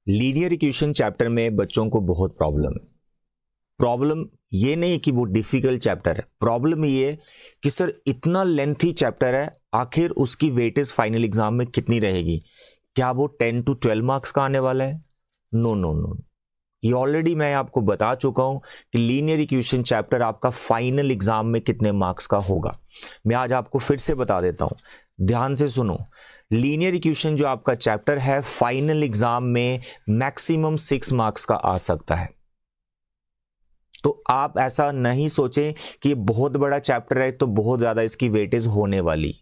Linear equation chapter में बच्चों को बहुत प्रॉब्लम है। प्रॉब्लम ये नहीं कि वो डिफिकल्ट चैप्टर है, प्रॉब्लम ये है कि सर इतना लेंथी चैप्टर है, आखिर उसकी वेटेज फाइनल एग्जाम में कितनी रहेगी? क्या वो 10 to 12 मार्क्स का आने वाला है? नो नो नो, ये ऑलरेडी मैं आपको बता चुका हूं कि लीनियर इक्वेशन चैप्टर आपका फाइनल एग्जाम में कितने मार्क्स का होगा। मैं आज आपको फिर से बता देता हूं, ध्यान से सुनो। लीनियर इक्वेशन जो आपका चैप्टर है फाइनल एग्जाम में मैक्सिमम 6 मार्क्स का आ सकता है। तो आप ऐसा नहीं सोचें कि ये बहुत बड़ा चैप्टर है तो बहुत ज्यादा इसकी वेटेज होने वाली।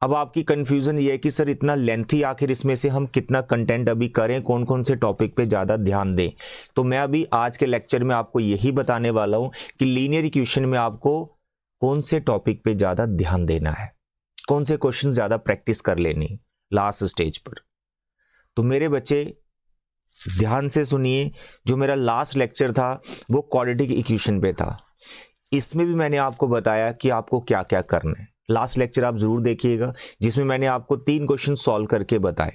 अब आपकी कंफ्यूजन ये है कि सर इतना लेंथी, आखिर इसमें से हम कितना कंटेंट अभी करें, कौन कौन से टॉपिक पे ज़्यादा ध्यान दें। तो मैं अभी आज के लेक्चर में आपको यही बताने वाला हूं कि लीनियर इक्वेशन में आपको कौन से टॉपिक पे ज़्यादा ध्यान देना है, कौन से क्वेश्चन ज़्यादा प्रैक्टिस कर लेनी लास्ट स्टेज पर। तो मेरे बच्चे ध्यान से सुनिए, जो मेरा लास्ट लेक्चर था वो क्वाड्रेटिक इक्वेशन पे था। इसमें भी मैंने आपको बताया कि आपको क्या क्या करना है। लास्ट लेक्चर आप जरूर देखिएगा, जिसमें मैंने आपको 3 क्वेश्चन सॉल्व करके बताए,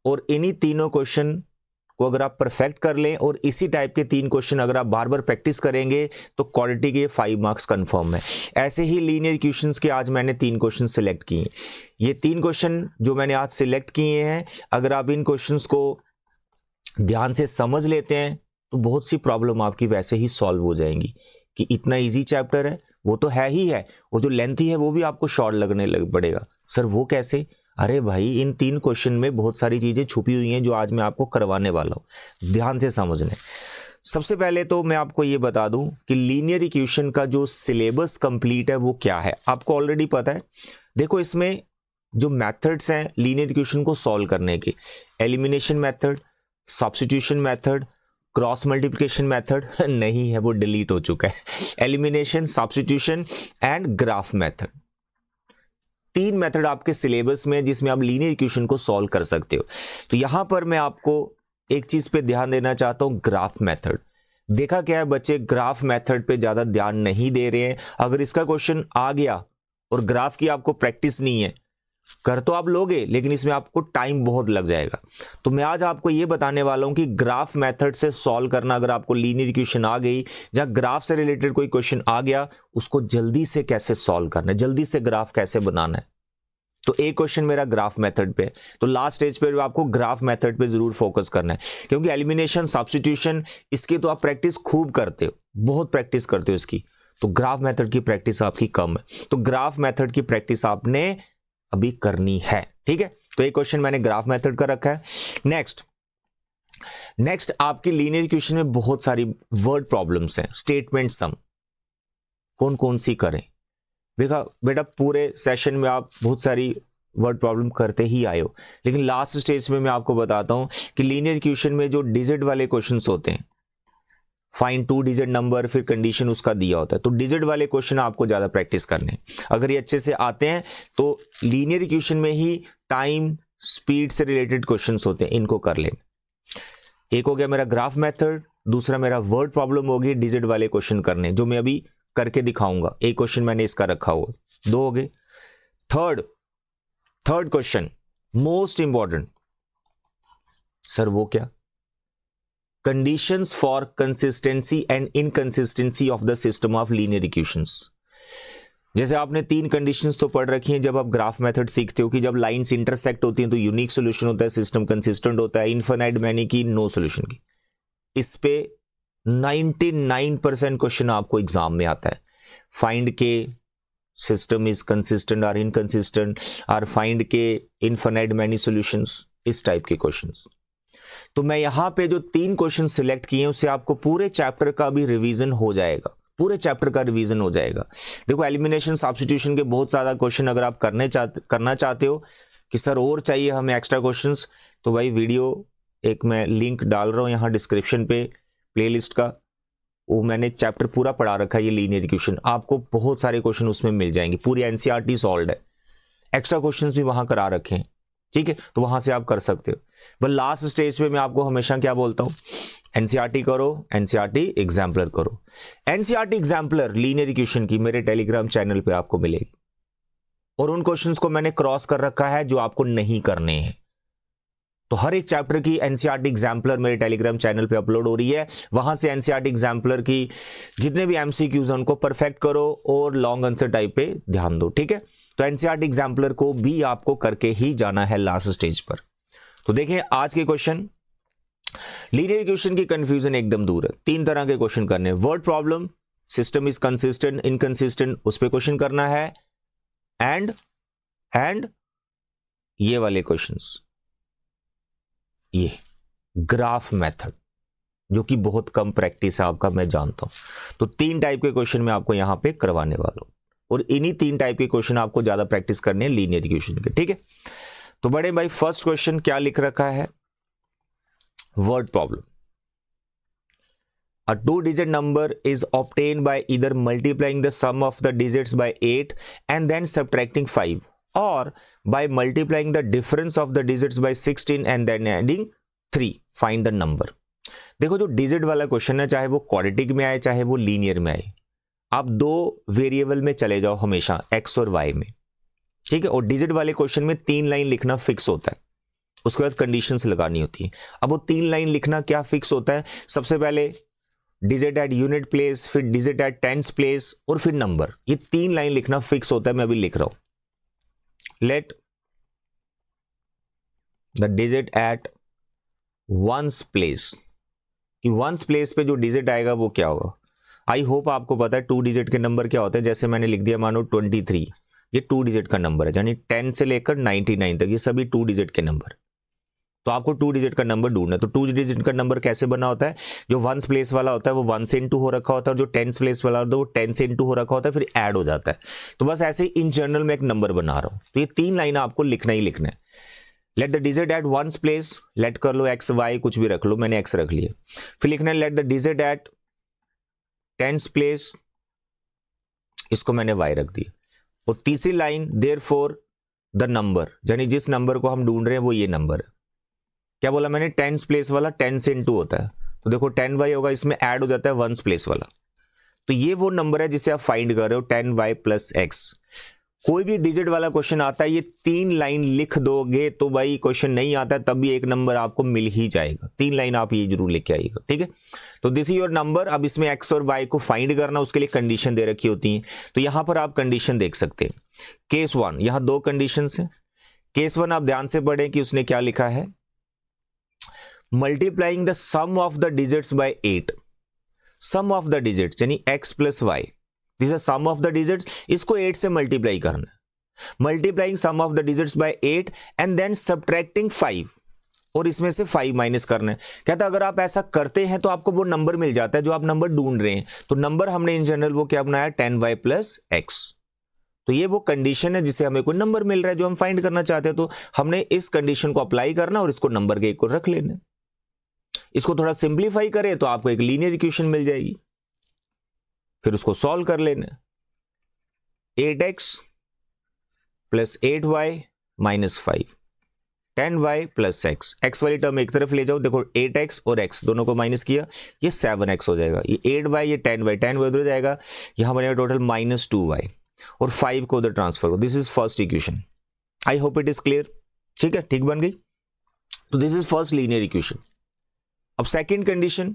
और इन्हीं तीनों क्वेश्चन को अगर आप परफेक्ट कर लें और इसी टाइप के 3 क्वेश्चन अगर आप बार बार प्रैक्टिस करेंगे तो क्वाड्रेटिक के 5 मार्क्स कंफर्म है। ऐसे ही लीनियर इक्वेशंस के आज मैंने 3 क्वेश्चन सिलेक्ट किए। ये 3 क्वेश्चन जो मैंने आज सिलेक्ट किए हैं, अगर आप इन क्वेश्चंस को ध्यान से समझ लेते हैं तो बहुत सी प्रॉब्लम आपकी वैसे ही सॉल्व हो जाएंगी। कि इतना इजी चैप्टर है, वो तो है ही है, और जो लेंथी है वो भी आपको शॉर्ट लगने लग पड़ेगा। सर वो कैसे? अरे भाई, इन 3 क्वेश्चन में बहुत सारी चीजें छुपी हुई हैं जो आज मैं आपको करवाने वाला हूं, ध्यान से समझने। सबसे पहले तो मैं आपको ये बता दूं कि लीनियर इक्वेशन का जो सिलेबस कंप्लीट है वो क्या है, आपको ऑलरेडी पता है। देखो, इसमें जो मैथड्स हैं लीनियर इक्वेशन को सॉल्व करने के, elimination method, substitution method, cross multiplication method नहीं है, वो डिलीट हो चुका है। Elimination, substitution and graph method, 3 method आपके सिलेबस में जिसमें आप लीनियर इक्वेशन को सॉल्व कर सकते हो। तो यहां पर मैं आपको एक चीज पे ध्यान देना चाहता हूं, ग्राफ मेथड। देखा क्या है बच्चे, ग्राफ मेथड पे ज्यादा ध्यान नहीं दे रहे हैं। अगर इसका क्वेश्चन आ गया और ग्राफ की आपको प्रैक्टिस नहीं है, कर तो आप लोगे लेकिन इसमें आपको टाइम बहुत लग जाएगा। तो मैं आज आपको यह बताने वाला हूं कि ग्राफ मेथड से सॉल्व करना, अगर आपको लीनियर इक्वेशन आ गई, जहां ग्राफ से रिलेटेड कोई क्वेश्चन आ गया, उसको जल्दी से कैसे सॉल्व करना है, जल्दी से ग्राफ कैसे बनाना है। तो एक क्वेश्चन मेरा ग्राफ मेथड पे, तो लास्ट स्टेज पे आपको ग्राफ मेथड पे जरूर फोकस करना है, क्योंकि एलिमिनेशन, सब्स्टिट्यूशन, इसकी तो आप प्रैक्टिस खूब करते हो, बहुत प्रैक्टिस करते हो इसकी। तो ग्राफ मेथड की प्रैक्टिस आपकी कम है, तो ग्राफ मेथड की प्रैक्टिस आपने अभी करनी है, ठीक है। तो एक क्वेश्चन मैंने ग्राफ मेथड का रखा है। नेक्स्ट आपकी लीनियर इक्वेशन में बहुत सारी वर्ड प्रॉब्लम्स हैं, स्टेटमेंट सम, कौन कौन सी करें। देखा बेटा, पूरे सेशन में आप बहुत सारी वर्ड प्रॉब्लम करते ही आए हो, लेकिन लास्ट स्टेज में मैं आपको बताता हूं कि लीनियर इक्वेशन में जो डिजिट वाले क्वेश्चंस होते हैं, फाइंड 2 डिजिट नंबर, फिर कंडीशन उसका दिया होता है, तो डिजिट वाले क्वेश्चन आपको ज्यादा प्रैक्टिस करने। अगर ये अच्छे से आते हैं तो लीनियर इक्वेशन में ही टाइम, स्पीड से रिलेटेड क्वेश्चंस होते हैं, इनको कर लें। एक हो गया मेरा ग्राफ मेथड, दूसरा मेरा वर्ड प्रॉब्लम होगी डिजिट वाले क्वेश्चन करने, जो मैं अभी करके दिखाऊंगा। एक क्वेश्चन मैंने इसका रखा हुआ, 2 हो गए। Third question most important, sir वो क्या? Conditions for consistency and inconsistency of the system of linear equations. जैसे आपने 3 कंडीशंस तो पढ़ रखी हैं जब आप ग्राफ मेथड सीखते हो, कि जब लाइंस इंटरसेक्ट होती हैं तो यूनिक सॉल्यूशन होता है, सिस्टम कंसिस्टेंट होता है, इनफाइनाइट मैनी की नो सॉल्यूशन की। इस पे 99% क्वेश्चन आपको एग्जाम में आता है। फाइंड के सिस्टम इज कंसिस्टेंट और इनकंसिस्टेंट, और फाइंड के इनफाइनाइट मैनी सॉल्यूशंस, इस टाइप के क्वेश्चंस। तो मैं यहां पे जो 3 क्वेश्चन सिलेक्ट किए हैं उससे आपको पूरे चैप्टर का भी रिवीजन हो जाएगा, पूरे चैप्टर का रिवीजन हो जाएगा। देखो, एलिमिनेशन, सब्स्टिट्यूशन के बहुत ज्यादा क्वेश्चन अगर आप करना चाहते हो कि सर और चाहिए हमें एक्स्ट्रा क्वेश्चंस, तो भाई वीडियो एक मैं लिंक डाल रहा हूं यहां डिस्क्रिप्शन पे प्लेलिस्ट का, वो मैंने चैप्टर पूरा पढ़ा रखा है, ये लीनियर इक्वेशन, आपको बहुत सारे क्वेश्चन उसमें मिल जाएंगे, पूरी एनसीईआरटी सॉल्व्ड है, एक्स्ट्रा क्वेश्चंस भी वहां करा रखे हैं, ठीक है। तो वहां से आप कर सकते हो। बस लास्ट स्टेज पे मैं आपको हमेशा क्या बोलता हूं, एनसीईआरटी करो, एनसीईआरटी एग्जाम्पलर करो। एनसीईआरटी एग्जाम्पलर लीनियर इक्वेशन की मेरे टेलीग्राम चैनल पे आपको मिलेगी, और उन क्वेश्चंस को मैंने क्रॉस कर रखा है जो आपको नहीं करने हैं। तो हर एक चैप्टर की एनसीईआरटी एग्जाम्पलर मेरे टेलीग्राम चैनल पे अपलोड हो रही है, वहां से एनसीईआरटी एग्जाम्पलर की जितने भी एमसीक्यूज हैं उनको परफेक्ट करो और लॉन्ग आंसर टाइप पे ध्यान दो, ठीक है। तो एनसीईआरटी एग्जाम्पलर को भी आपको करके ही जाना है लास्ट स्टेज पर। तो देखें आज के क्वेश्चन, लीनियर इक्वेशन की कंफ्यूजन एकदम दूर है। 3 तरह के क्वेश्चन करने हैं, word problem, system is consistent inconsistent, उस पर क्वेश्चन करना है, एंड ये वाले क्वेश्चंस, ये ग्राफ मेथड जो कि बहुत कम प्रैक्टिस है आपका, मैं जानता हूं। तो 3 टाइप के क्वेश्चन मैं आपको यहां पे करवाने वाला हूं और इन्हीं 3 टाइप के क्वेश्चन आपको ज्यादा प्रैक्टिस करने हैं लीनियर इक्वेशन के, ठीक है। तो बड़े भाई फर्स्ट क्वेश्चन क्या लिख रखा है, word problem. A 2-digit number is obtained by either multiplying the sum of the digits by 8 and then subtracting 5, or by multiplying the difference of the digits by 16 and then adding 3. Find the number. देखो जो digit वाला question है, चाहे वो quadratic में आए चाहे वो लीनियर में आए, आप 2 वेरिएबल में चले जाओ हमेशा, एक्स और वाई में, ठीक है। और डिजिट वाले क्वेश्चन में 3 लाइन लिखना फिक्स होता है, उसके बाद कंडीशंस लगानी होती है। अब वो 3 लाइन लिखना क्या फिक्स होता है, सबसे पहले डिजिट एट यूनिट प्लेस, फिर डिजिट एट टेंस प्लेस और फिर नंबर, ये 3 लाइन लिखना फिक्स होता है। मैं अभी लिख रहा हूं, let the digit at ones place, कि वंस प्लेस पे जो डिजिट आएगा वो क्या होगा। आई होप आपको पता है 2 डिजिट के नंबर क्या होते हैं। जैसे मैंने लिख दिया मानो 23, ये 2 डिजिट का नंबर है, यानी 10 से लेकर 99 तक ये सभी 2 डिजिट के नंबर। तो आपको 2 डिजिट का नंबर ढूंढना है। तो 2 डिजिट का नंबर कैसे बना होता है, जो वंस प्लेस वाला होता है वो 1 से इनटू हो रखा होता है, और जो टेंस प्लेस वाला होता है वो 10 से इनटू हो रखा होता है, फिर ऐड हो जाता है। तो बस ऐसे ही इन जनरल में एक नंबर बना रहा हूं। तो ये 3 लाइन आपको लिखना ही लिखना है। Let the digit at ones place, let कर लो एक्स वाई कुछ भी रख लो, मैंने एक्स रख लिया। फिर लिखना है let the digit at tens place, इसको मैंने वाई रख दिया। और तीसरी लाइन देयरफॉर द नंबर, यानी जिस नंबर को हम ढूंढ रहे हैं वो ये नंबर है। क्या बोला मैंने, टेंस प्लेस वाला 10 से इनटू होता है, तो देखो 10y होगा, इसमें ऐड हो जाता है वंस प्लेस वाला। तो ये वो नंबर है जिसे आप फाइंड कर रहे हो, 10y प्लस एक्स। कोई भी डिजिट वाला क्वेश्चन आता है, ये 3 लाइन लिख दोगे तो भाई क्वेश्चन नहीं आता है तब भी एक नंबर आपको मिल ही जाएगा। 3 लाइन आप ये जरूर लिख के आइएगा, ठीक है। तो दिस इज योर नंबर। अब इसमें एक्स और वाई को फाइंड करना, उसके लिए कंडीशन दे रखी होती है। तो यहां पर आप कंडीशन देख सकते हैं। केस 1, यहां 2 कंडीशन है। केस 1 आप ध्यान से पढ़ें कि उसने क्या लिखा है, multiplying the sum of the digits by 8, sum of the digits यानी x plus y, this is sum of the digits, इसको 8 से मल्टीप्लाई करना है। Multiplying sum of the digits by 8 and then subtracting 5, और इसमें से 5 माइनस करना है। कहता अगर आप ऐसा करते हैं तो आपको वो नंबर मिल जाता है जो आप नंबर ढूंढ रहे हैं। तो नंबर हमने इन जनरल वो क्या बनाया, 10y प्लस एक्स। तो ये वो कंडीशन है जिसे हमें कोई नंबर मिल रहा है जो हम फाइंड करना चाहते हैं। तो हमने इस कंडीशन को अप्लाई करना और इसको नंबर के एक को रख लेना। इसको थोड़ा सिंप्लीफाई करें तो आपको एक लीनियर इक्वेशन मिल जाएगी, फिर उसको सॉल्व कर लेना। 8x plus 8y minus 5, 10y plus x, x वाली टर्म एक तरफ ले जाओ, देखो 8x और x दोनों को माइनस किया, ये 7x हो जाएगा। ये 8y, ये 10y, 10y उधर जाएगा, यहां बनेगा टोटल माइनस 2y, और 5 को उधर ट्रांसफर करो। This is first equation. I hope it is clear, ठीक है, ठीक बन गई। तो this is first linear equation. अब सेकंड कंडीशन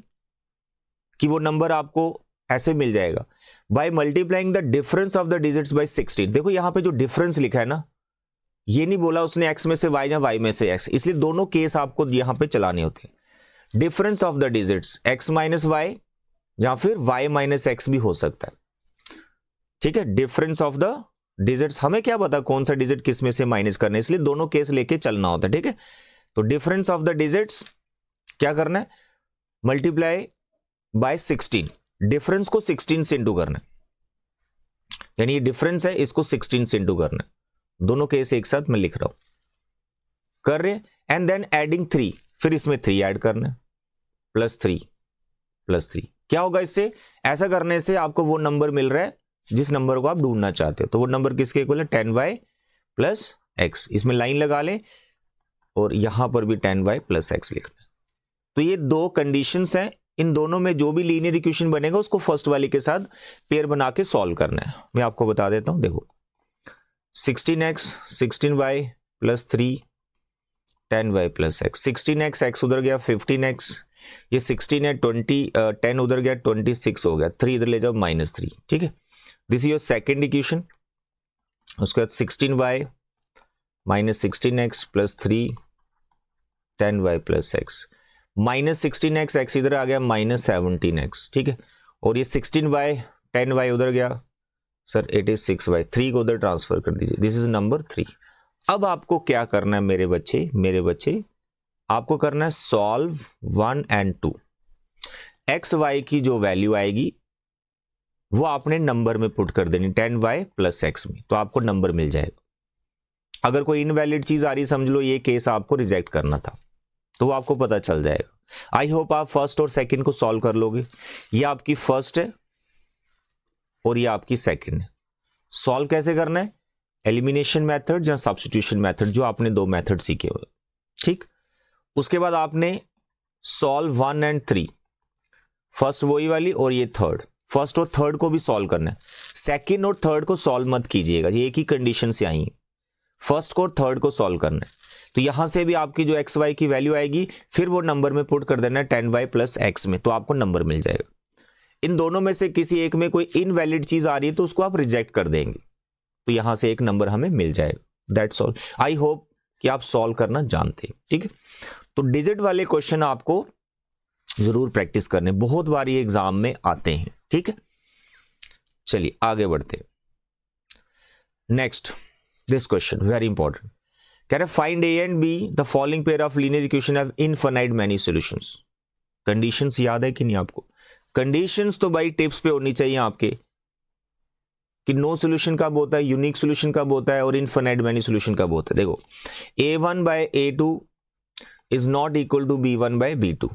कि वो नंबर आपको ऐसे मिल जाएगा by multiplying the difference of the digits by 16। देखो यहां पे जो डिफरेंस लिखा है ना, ये नहीं बोला उसने x में से y या y में से x, इसलिए दोनों केस आपको यहां पे चलाने होते हैं। Difference of the digits x minus y या फिर y माइनस एक्स भी हो सकता है, ठीक है। डिफरेंस ऑफ द डिजिट्स, हमें क्या पता कौन सा डिजिट किस में से माइनस करना है, इसलिए दोनों केस लेके चलना होता है, ठीक है। तो डिफरेंस ऑफ द डिजिट्स क्या करना है, मल्टीप्लाई बाय 16, डिफरेंस को 16 से इंटू करना है, यानी ये डिफरेंस है इसको 16 से इंटू करना है। दोनों केस एक साथ मैं लिख रहा हूं, कर रहे, एंड देन एडिंग 3, फिर इसमें 3 ऐड करना है, प्लस 3 प्लस 3। क्या होगा इससे, ऐसा करने से आपको वो नंबर मिल रहा है जिस नंबर को आप ढूंढना चाहते हो। तो वो नंबर किसके इक्वल है, 10y प्लस एक्स। इसमें लाइन लगा लें और यहां पर भी 10y प्लस एक्स लिखना है। तो ये 2 कंडीशंस हैं, इन दोनों में जो भी लीनियर इक्वेशन बनेगा उसको फर्स्ट वाली के साथ पेयर बना के सॉल्व करना है। मैं आपको बता देता हूं, देखो 16x 16y plus 3 10y plus x, 16x, x उधर गया 15x, ये 16 है, 10 उधर गया 26 हो गया, 3 इधर ले जाओ -3, ठीक है। This is your second equation. उसके बाद 16y minus 16x plus 3 10y plus x, -16x, x इधर आ गया -17x, ठीक है। और ये 16y 10y उधर गया सर, इट इज 6y, 3 को उधर ट्रांसफर कर दीजिए, दिस इज नंबर 3। अब आपको क्या करना है मेरे बच्चे, आपको करना है सॉल्व 1 and 2। एक्स वाई की जो वैल्यू आएगी वो आपने नंबर में पुट कर देनी 10y प्लस एक्स में, तो आपको नंबर मिल जाएगा। अगर कोई इनवैलिड चीज आ रही, समझ लो ये केस आपको रिजेक्ट करना था, तो वो आपको पता चल जाएगा। आई होप आप फर्स्ट और सेकंड को सॉल्व कर लोगे। ये आपकी फर्स्ट है और ये आपकी सेकंड है। सॉल्व कैसे करना है, एलिमिनेशन मेथड या सब्स्टिट्यूशन मेथड, जो आपने 2 मेथड सीखे हुए, ठीक। उसके बाद आपने सॉल्व 1 and 3, फर्स्ट वही वाली और ये थर्ड, फर्स्ट और थर्ड को भी सॉल्व करना है। सेकंड और थर्ड को सॉल्व मत कीजिएगा, ये एक ही कंडीशन से आई है, फर्स्ट को और थर्ड को सॉल्व करना है। तो यहां से भी आपकी जो एक्स वाई की वैल्यू आएगी, फिर वो नंबर में पुट कर देना है 10y प्लस एक्स में, तो आपको नंबर मिल जाएगा। इन दोनों में से किसी एक में कोई इनवैलिड चीज आ रही है तो उसको आप रिजेक्ट कर देंगे, तो यहां से एक नंबर हमें मिल जाएगा। That's all. आई होप कि आप सॉल्व करना जानते हैं, ठीक है। तो डिजिट वाले क्वेश्चन आपको जरूर प्रैक्टिस करने, बहुत बार ये एग्जाम में आते हैं, ठीक है। चलिए आगे बढ़ते हैं। Next this question very important, कह रहे find A and be the following pair of linear equation have infinite many solutions. Conditions याद है कि नहीं आपको? कंडीशंस तो भाई टिप्स पे होनी चाहिए आपके, कि नो सॉल्यूशन कब होता है, यूनिक सॉल्यूशन कब होता है और इनफिनाइट मेनी सॉल्यूशन कब होता है। देखो a1 by a2 is not equal to b1 by b2,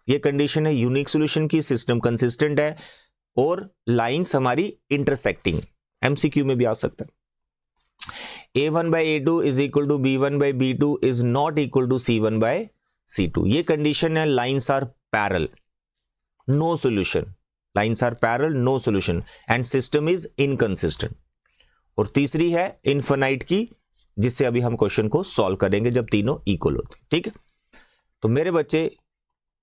ये कंडीशन है यूनिक सॉल्यूशन की, सिस्टम कंसिस्टेंट है और लाइंस हमारी इंटरसेक्टिंग, एमसीक्यू में भी आ सकता है। a1 by a2 is equal to b1 by b2 is not equal to c1 by c2, ये कंडीशन है lines are parallel, no solution, lines are parallel, no solution and system is inconsistent. और तीसरी है infinite की, जिससे अभी हम question को सॉल्व करेंगे जब तीनों इक्वल होते हैं, ठीक है। तो मेरे बच्चे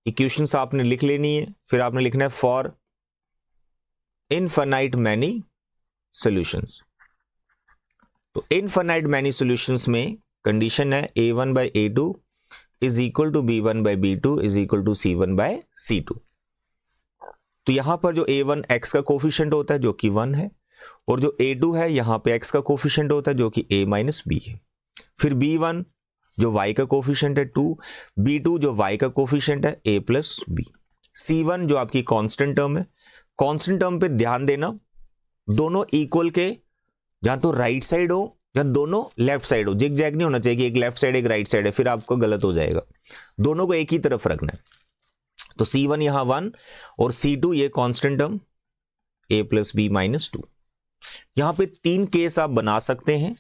इक्वेशंस आपने लिख लेनी है, फिर आपने लिखना है फॉर इनफिनाइट मैनी सॉल्यूशंस। तो इनफिनाइट मैनी सॉल्यूशंस में कंडीशन है a1 by a2 is equal to b1 by b2 is equal to c1 by c2। तो यहां पर जो a1 x का कोफिशिएंट होता है जो कि 1 है, और जो a2 है यहां पे x का कोफिशिएंट होता है जो कि a माइनस b है। फिर b1 जो y का कोफिशिएंट है 2, b2 जो y का कोफिशिएंट है a प्लस b, c1 जो आपकी कांस्टेंट टर्म है। कांस्टेंट टर्म पे ध्यान देना, दोनों इक्वल के, जहां तो राइट साइड हो या दोनों लेफ्ट साइड हो, जिग जैग नहीं होना चाहिए कि एक लेफ्ट साइड एक राइट साइड है, फिर आपको गलत हो जाएगा। दोनों को एक ही तरफ रखना है। तो c1 यहां 1 और c2 ये constant term a plus b minus 2। यहां पे 3 केस आप बना सकते हैं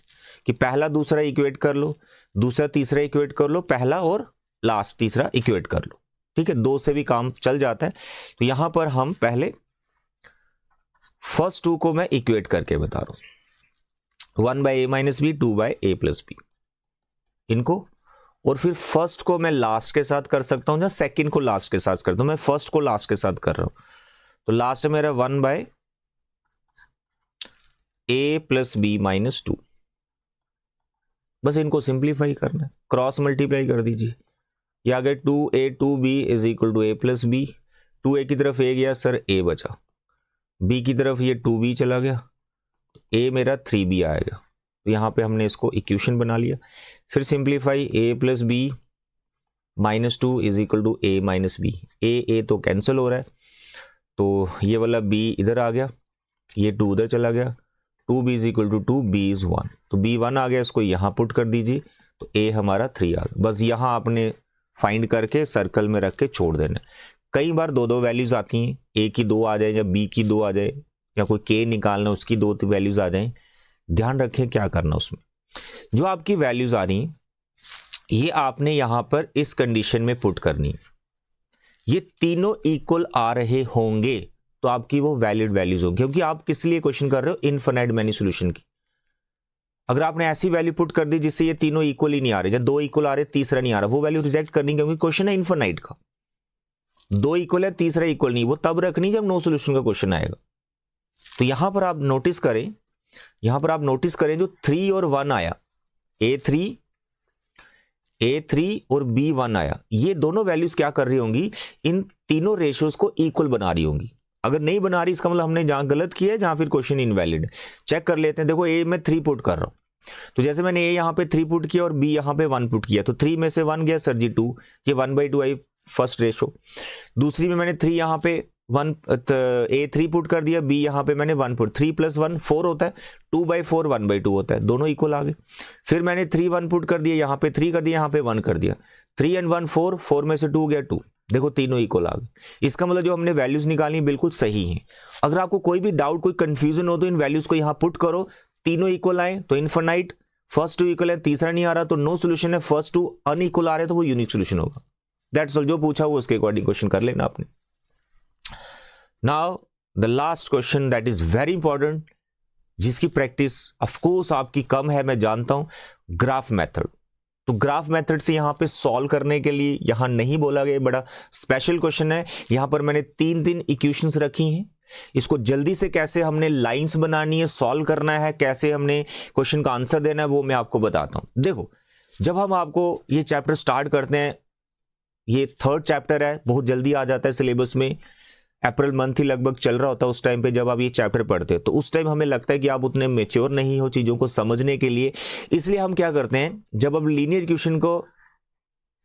कि पहला दूसरा इक्वेट कर लो, दूसरा तीसरा इक्वेट कर लो, पहला और लास्ट तीसरा इक्वेट कर लो, ठीक है। 2 से भी काम चल जाता है। तो यहां पर हम पहले फर्स्ट 2 को मैं इक्वेट करके बता रहा हूं, 1 by a minus b, 2 by a plus b, इनको। और फिर फर्स्ट को मैं लास्ट के साथ कर सकता हूं या सेकंड को लास्ट के साथ करता हूं, मैं फर्स्ट को लास्ट के साथ कर रहा हूं। तो लास्ट मेरा 1 by a plus b minus 2, बस इनको सिंप्लीफाई करना है, क्रॉस मल्टीप्लाई कर दीजिए। ये आ गया 2a 2b is equal to a plus b, 2a की तरफ a गया सर, a बचा, b की तरफ ये 2b चला गया, a मेरा 3b आएगा। तो यहां पे हमने इसको इक्वेशन बना लिया। फिर simplify a plus b minus 2 is equal to a minus b, a तो कैंसिल हो रहा है, तो ये वाला b इधर आ गया, ये 2 उधर चला गया, 2b is equal to 2, b is 1, तो b 1 आ गया, इसको यहां पुट कर दीजिए, तो a हमारा 3 आ गया। बस यहां आपने फाइंड करके सर्कल में रख के छोड़ देना। कई बार 2 वैल्यूज आती हैं, a की 2 आ जाए या b की 2 आ जाए, या कोई k निकालना उसकी 2 वैल्यूज आ जाए, ध्यान रखें क्या करना उसमें। जो आपकी वैल्यूज आ रही हैं ये आपने यहां पर इस कंडीशन में पुट करनी है, ये तीनों इक्वल आ रहे होंगे तो आपकी वो वैलिड वैल्यूज होंगी, क्योंकि आप किस लिए क्वेश्चन कर रहे हो, इनफिनाइट मैनी सॉल्यूशन की। अगर आपने ऐसी वैल्यू पुट कर दी जिससे ये तीनों इक्वल ही नहीं आ रहे, या दो इक्वल आ रहे तीसरा नहीं आ रहा, वो वैल्यू रिजेक्ट करनी, क्योंकि क्वेश्चन है इनफिनाइट का, दो इक्वल है तीसरा इक्वल नहीं, वो तब रखनी जब नो सोल्यूशन का क्वेश्चन आएगा। तो यहां पर आप नोटिस करें, जो 3 और 1 आया, A3 और B1 आया, ये दोनों वैल्यूज क्या कर रही होंगी, इन तीनों रेशियोज को इक्वल बना रही होंगी। अगर नहीं बना रही इसका मतलब हमने जहां गलत किया है, जहां फिर क्वेश्चन इनवैलिड। चेक कर लेते हैं। देखो A में 3 पुट कर रहा हूं, तो जैसे मैंने A यहां पे 3 पुट किया और B यहां पे 1 पुट किया, तो 3 में से 1 गया सर जी 2, ये 1/2 आई फर्स्ट रेशो। दूसरी में मैंने 3 यहां पे 1 A3 पुट कर दिया, B यहां पे मैंने 1 पुट, 3 + 1 4 होता है, 2/4 1/2 होता है, दोनों इक्वल आ गए। फिर मैंने 3 1 पुट कर दिया, यहां पे 3 कर दिया, यहां पे 1 कर दिया, 3 and 1 4, 4 में से 2 गया 2, देखो तीनों इक्वल आ गए। इसका मतलब जो हमने वैल्यूज निकाली बिल्कुल सही है। अगर आपको कोई भी डाउट, कोई कंफ्यूजन हो तो इन वैल्यूज को यहां पुट करो, तीनों इक्वल आए तो इनफिनाइट, फर्स्ट 2 इक्वल है तीसरा नहीं आ रहा तो नो सोल्यूशन है, फर्स्ट 2 अनइक्वल आ रहे तो वो यूनिक सोल्यूशन होगा। दैट्स ऑल, जो पूछा वो उसके अकॉर्डिंग क्वेश्चन कर लेना आपने। Now the last question that is very important, जिसकी प्रैक्टिस ऑफ कोर्स आपकी कम है मैं जानता हूं, ग्राफ मेथड। तो ग्राफ मेथड से यहां पे सॉल्व करने के लिए यहां नहीं बोला गया, बड़ा स्पेशल क्वेश्चन है। यहां पर मैंने 3 इक्वेशंस रखी हैं, इसको जल्दी से कैसे हमने लाइंस बनानी है, सॉल्व करना है, कैसे हमने क्वेश्चन का आंसर देना है, वो मैं आपको बताता हूं। देखो, जब हम आपको ये चैप्टर स्टार्ट करते हैं, ये 3rd चैप्टर है, बहुत जल्दी आ जाता है सिलेबस में, अप्रैल मंथ ही लगभग चल रहा होता है उस टाइम पे जब आप ये चैप्टर पढ़ते हो, तो उस टाइम हमें लगता है कि आप उतने मेच्योर नहीं हो चीज़ों को समझने के लिए। इसलिए हम क्या करते हैं, जब अब लीनियर इक्वेशन को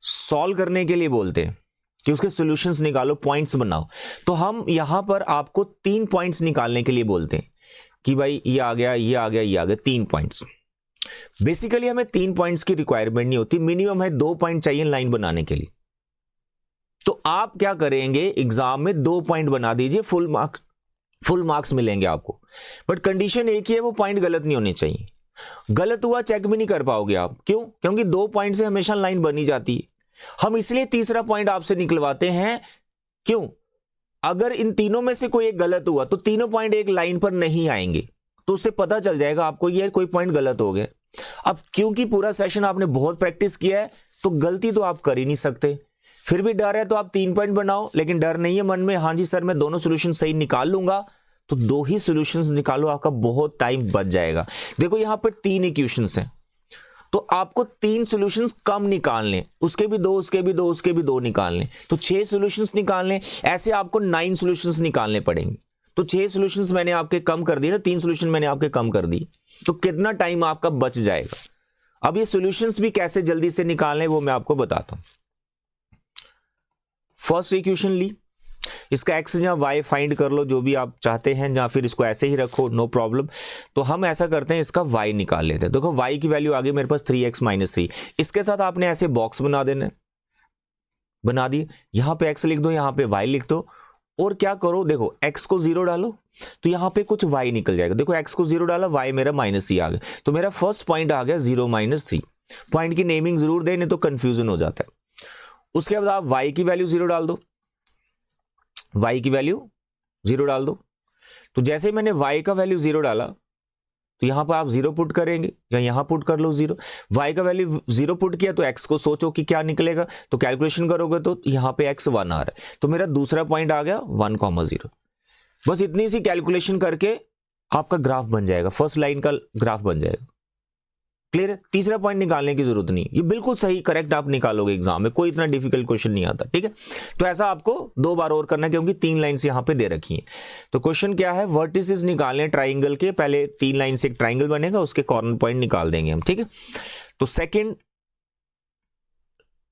सॉल्व करने के लिए बोलते हैं कि उसके सॉल्यूशंस निकालो, पॉइंट्स बनाओ, तो हम यहां पर आपको 3 पॉइंट्स निकालने के लिए बोलते हैं कि भाई ये आ गया, ये आ गया, ये आ गया, 3 पॉइंट्स। बेसिकली हमें 3 पॉइंट्स की रिक्वायरमेंट नहीं होती, मिनिमम है 2 पॉइंट चाहिए लाइन बनाने के लिए। तो आप क्या करेंगे, एग्जाम में 2 पॉइंट बना दीजिए, फुल मार्क्स मिलेंगे आपको। बट कंडीशन एक ही है, वो पॉइंट गलत नहीं होने चाहिए। गलत हुआ चेक भी नहीं कर पाओगे आप, क्यों? क्योंकि 2 पॉइंट से हमेशा लाइन बनी जाती है। हम इसलिए तीसरा पॉइंट आपसे निकलवाते हैं, क्यों? अगर इन तीनों में से कोई एक गलत हुआ तो तीनों पॉइंट एक लाइन पर नहीं आएंगे, तो उससे पता चल जाएगा आपको ये कोई पॉइंट गलत हो गया। अब क्योंकि पूरा सेशन आपने बहुत प्रैक्टिस किया है, तो गलती तो आप कर ही नहीं सकते। फिर भी डर है तो आप 3 पॉइंट बनाओ, लेकिन डर नहीं है मन में, हाँ जी सर मैं दोनों सोल्यूशन सही निकाल लूंगा, तो 2 ही सॉल्यूशंस निकालो, आपका बहुत टाइम बच जाएगा। देखो यहां पर 3 इक्वेशंस हैं, तो आपको 3 सॉल्यूशंस कम निकालने, उसके भी 2, उसके भी 2, उसके भी 2 निकालने, तो 6 सॉल्यूशंस निकालने। ऐसे आपको 9 सॉल्यूशंस निकालने पड़ेंगे। तो 6 सॉल्यूशंस मैंने आपके कम कर दिए ना, 3 सॉल्यूशन मैंने आपके कम कर दी, तो कितना टाइम आपका बच जाएगा। अब ये सॉल्यूशंस भी कैसे जल्दी से निकालने वो मैं आपको बताता हूं। फर्स्ट इक्वेशन ली, इसका एक्स या वाई फाइंड कर लो, जो भी आप चाहते हैं, या फिर इसको ऐसे ही रखो, नो प्रॉब्लम। तो हम ऐसा करते हैं, इसका वाई निकाल लेते हैं। देखो वाई की वैल्यू आ गई मेरे पास 3x - 3। इसके साथ आपने ऐसे बॉक्स बना देना, बना दिए, यहां पे x लिख दो, यहां पे y लिख दो, और क्या करो, देखो x को 0 डालो तो यहां पे कुछ y निकल जाएगा। देखो x को 0 डाला, y मेरा -3 आ गया, तो मेरा फर्स्ट पॉइंट आ गया 0 - 3। पॉइंट की नेमिंग जरूर दें, नहीं तो कंफ्यूजन हो जाता है। उसके बाद आप y की वैल्यू 0 डाल दो, y की वैल्यू 0 डाल दो। तो जैसे मैंने y का वैल्यू 0 डाला, तो यहां पर आप 0 पुट करेंगे, या यहां पुट कर लो 0। y का वैल्यू 0 पुट किया तो x को सोचो कि क्या निकलेगा, तो कैलकुलेशन करोगे तो यहां पे x 1 आ रहा है, तो मेरा दूसरा पॉइंट आ गया 1,0। बस इतनी सी कैलकुलेशन करके आपका ग्राफ बन जाएगा, फर्स्ट लाइन का ग्राफ बन जाएगा। क्लियर है? तीसरा पॉइंट निकालने की जरूरत नहीं, ये बिल्कुल सही करेक्ट आप निकालोगे एग्जाम में, कोई इतना डिफिकल्ट क्वेश्चन नहीं आता। ठीक है, तो ऐसा आपको 2 बार और करना है, क्योंकि 3 लाइंस यहां पे दे रखी हैं। तो क्वेश्चन क्या है, वर्टिसेस निकालने ट्राइंगल के, पहले 3 लाइन से एक ट्राइंगल बनेगा, उसके कॉर्नर पॉइंट निकाल देंगे हम। ठीक है, तो सेकेंड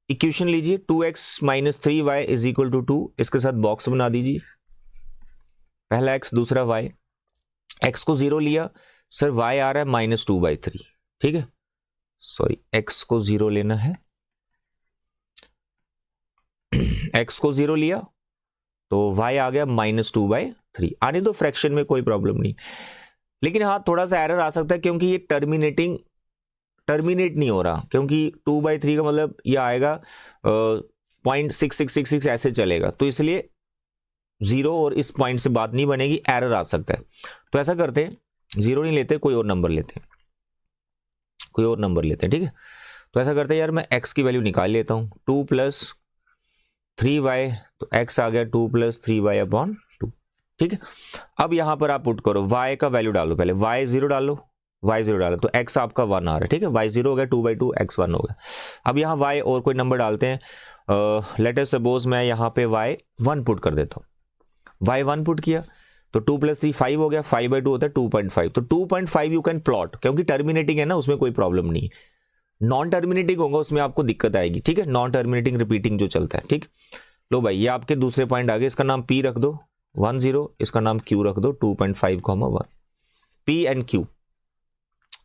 इक्वेशन लीजिए, 2x - 3y = 2। इसके साथ बॉक्स बना दीजिए, पहला x दूसरा y। x को 0 लिया, सर y आ रहा है -2/3। ठीक है, सॉरी x को 0 लेना है, x को 0 लिया तो y आ गया -2/3। आने दो फ्रैक्शन में, कोई प्रॉब्लम नहीं। लेकिन हाँ थोड़ा सा एरर आ सकता है, क्योंकि ये टर्मिनेट नहीं हो रहा, क्योंकि 2/3 का मतलब ये आएगा 0.6666 ऐसे चलेगा, तो इसलिए 0 और इस पॉइंट से बात नहीं बनेगी, एरर आ सकता है। तो ऐसा करते हैं, 0 नहीं लेते, कोई और नंबर लेते हैं। कोई और नंबर लेते हैं, ठीक है। तो ऐसा करते हैं यार, मैं x की वैल्यू निकाल लेता हूँ, 2 + 3y, तो x आ गया 2 + 3y/2, ठीक है। अब यहाँ पर आप पुट करो, y का वैल्यू डालो, पहले y 0 डालो, y 0 डालो, तो x आपका 1 आ रहा है, ठीक है। y 0 हो गया, 2/2, x 1 हो गया। अब यहाँ y और कोई नंबर डालते हैं, लेट अस सपोज मैं यहाँ पे y 1 पुट कर देता हूँ। y 1 पुट किया तो 2 + 3 5 हो गया, 5/2 होता है 2.5, तो 2.5 यू कैन प्लॉट, क्योंकि टर्मिनेटिंग है ना, उसमें कोई प्रॉब्लम नहीं। नॉन टर्मिनेटिंग होगा उसमें आपको दिक्कत आएगी, ठीक है। नॉन टर्मिनेटिंग रिपीटिंग जो चलता है, ठीक। लो भाई, ये आपके दूसरे पॉइंट आ गए, इसका नाम p रख दो 1 0, इसका नाम q रख दो 2.5, 1, p एंड q।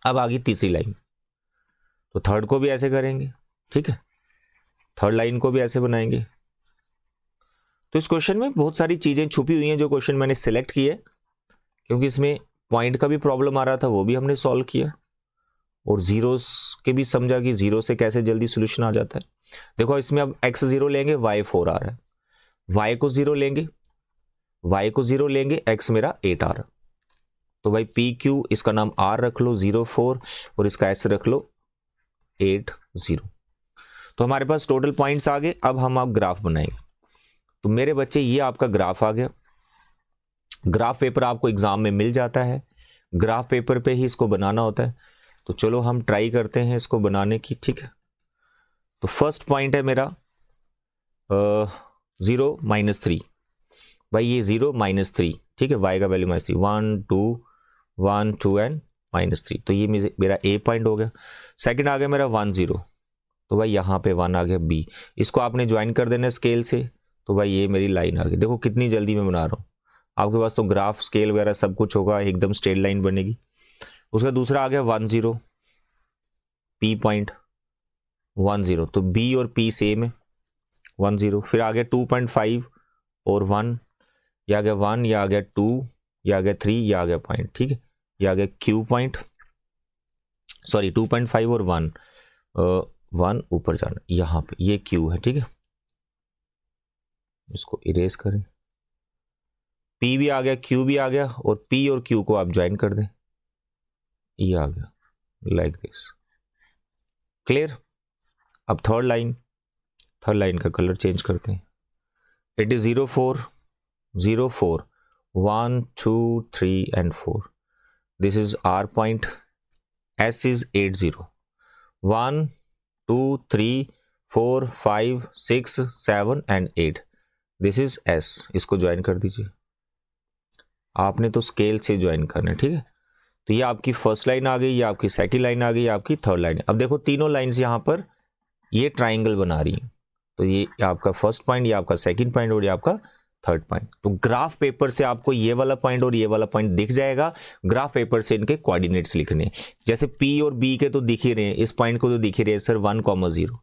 अब आ गई तीसरी लाइन, तो थर्ड को भी ऐसे करेंगे, ठीक है। थर्ड लाइन को भी ऐसे बनाएंगे। तो इस क्वेश्चन में बहुत सारी चीजें छुपी हुई हैं, जो क्वेश्चन मैंने सिलेक्ट किए, क्योंकि इसमें पॉइंट का भी प्रॉब्लम आ रहा था, वो भी हमने सॉल्व किया, और जीरोस के भी समझा कि जीरो से कैसे जल्दी सोल्यूशन आ जाता है। देखो इसमें अब x 0 लेंगे, y 4 आ रहा है, y को 0 लेंगे, x मेरा 8 आ रहा है। तो भाई p q, इसका नाम r रख लो 0 4, और इसका s रख लो 8 0। तो हमारे पास टोटल पॉइंट्स आ गए। अब हम आप ग्राफ बनाएंगे। तो मेरे बच्चे, ये आपका ग्राफ आ गया। ग्राफ पेपर आपको एग्जाम में मिल जाता है, ग्राफ पेपर पे ही इसको बनाना होता है। तो चलो हम ट्राई करते हैं इसको बनाने की, ठीक है। तो फर्स्ट पॉइंट है मेरा 0 -3, भाई ये 0 -3, ठीक है। y का वैल्यू -3, 1 2 1 2 एंड -3, तो ये मेरा a पॉइंट हो गया। सेकंड आ गया मेरा 1 0, तो भाई यहाँ पे 1 आ गया b, इसको आपने ज्वाइन कर देना स्केल से, तो भाई ये मेरी लाइन आ गई। देखो कितनी जल्दी मैं बना रहा हूँ, आपके पास तो ग्राफ स्केल वगैरह सब कुछ होगा, एकदम स्ट्रेट लाइन बनेगी। उसका दूसरा आ गया 1 0, p पॉइंट 1 0, तो b और p सेम है 1 0। फिर आ गया 2.5 और 1, यह आ गया 1, यह आ गया 2, यह आ गया 3, यह आ गया पॉइंट, ठीक है। यह आ गया q पॉइंट, सॉरी 2.5 और 1, 1 ऊपर जाना, यहाँ पे ये q है, ठीक है। इसको इरेज करें, p भी आ गया, q भी आ गया, और p और q को आप ज्वाइन कर दें, ये आ गया लाइक दिस, क्लियर। अब थर्ड लाइन का कलर चेंज करते हैं। It is 0 4 0 4 1 2 3 and 4, this is r point, s is 8 0, 1 2 3 4 5 6 7 and 8, this is s। इसको ज्वाइन कर दीजिए, आपने तो स्केल से ज्वाइन करना है, ठीक है। तो ये आपकी फर्स्ट लाइन आ गई, ये आपकी सेकंड लाइन आ गई, ये आपकी थर्ड लाइन। अब देखो तीनों लाइंस यहाँ पर ये ट्राइंगल बना रही हैं, तो ये आपका फर्स्ट पॉइंट, ये आपका सेकंड पॉइंट, और ये आपका थर्ड पॉइंट। तो ग्राफ पेपर से आपको ये वाला पॉइंट और ये वाला पॉइंट दिख जाएगा। ग्राफ पेपर से इनके कोऑर्डिनेट्स लिखने, जैसे p और b के तो दिख ही रहे हैं, इस पॉइंट को तो दिख ही रहे हैं सर 1, 0,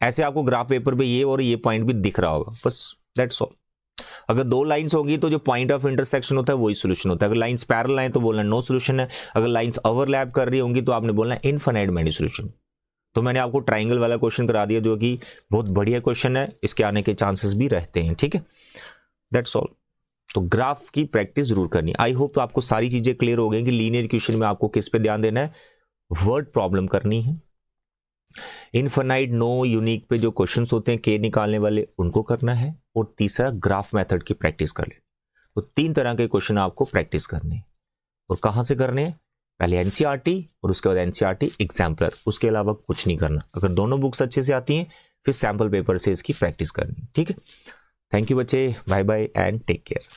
ऐसे आपको ग्राफ पेपर पे ये और ये पॉइंट भी दिख रहा होगा, बस दैट्स ऑल। अगर दो लाइंस होंगी तो जो पॉइंट ऑफ इंटरसेक्शन होता है वही सोल्यूशन होता है। अगर लाइंस पैरेलल हैं तो बोलना नो सोल्यूशन है, अगर लाइंस ओवरलैप कर रही होंगी तो आपने बोलना इनफिनिट मैनी सोल्यूशन। तो मैंने आपको ट्राइंगल वाला क्वेश्चन करा दिया, जो कि बहुत बढ़िया क्वेश्चन है, इसके आने के चांसेस भी रहते हैं, ठीक है। That's all. तो ग्राफ की प्रैक्टिस जरूर करनी। आई होप तो आपको सारी चीजें क्लियर हो गई कि लीनियर इक्वेशन में आपको किस पे ध्यान देना है, वर्ड प्रॉब्लम करनी है, इनफिनाइट नो यूनिक पे जो क्वेश्चंस होते हैं के निकालने वाले उनको करना है, और तीसरा ग्राफ मेथड की प्रैक्टिस कर ले। तो 3 तरह के क्वेश्चन आपको प्रैक्टिस करने हैं, और कहां से करने हैं, पहले एनसीईआरटी और उसके बाद एनसीईआरटी एग्जाम्पलर, उसके अलावा कुछ नहीं करना। अगर दोनों बुक्स अच्छे से आती हैं फिर सैंपल पेपर से इसकी प्रैक्टिस करनी, ठीक है। थैंक यू बच्चे, bye bye and take care.